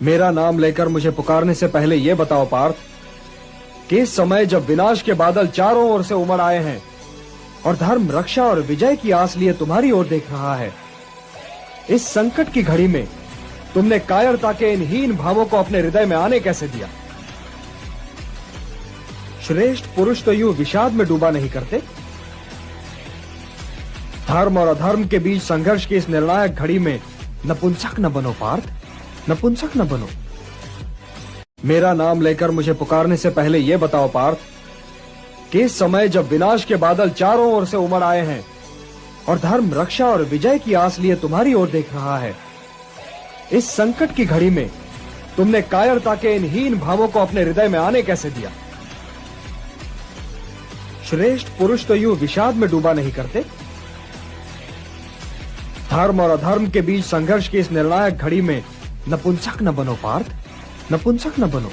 मेरा नाम लेकर मुझे पुकारने से पहले यह बताओ पार्थ कि इस समय जब विनाश के बादल चारों ओर से उमड़ आए हैं और धर्म रक्षा और विजय की आस लिए तुम्हारी ओर देख रहा है, इस संकट की घड़ी में तुमने कायरता के इन हीन भावों को अपने हृदय में आने कैसे दिया? श्रेष्ठ पुरुष तो यूं विषाद में डूबा नहीं करते। धर्म और अधर्म के बीच संघर्ष की इस निर्णायक घड़ी में नपुंसक न बनो पार्थ, नपुंसक न बनो। मेरा नाम लेकर मुझे पुकारने से पहले यह बताओ पार्थ कि इस समय जब विनाश के बादल चारों ओर से उमड़ आए हैं और धर्म रक्षा और विजय की आस लिए तुम्हारी ओर देख रहा है, इस संकट की घड़ी में तुमने कायरता के इन हीन भावों को अपने हृदय में आने कैसे दिया? श्रेष्ठ पुरुष तो यूं विषाद में डूबा नहीं करते। धर्म और अधर्म के बीच संघर्ष की इस निर्णायक घड़ी में नपुंसक न बनो पार्थ, नपुंसक न बनो।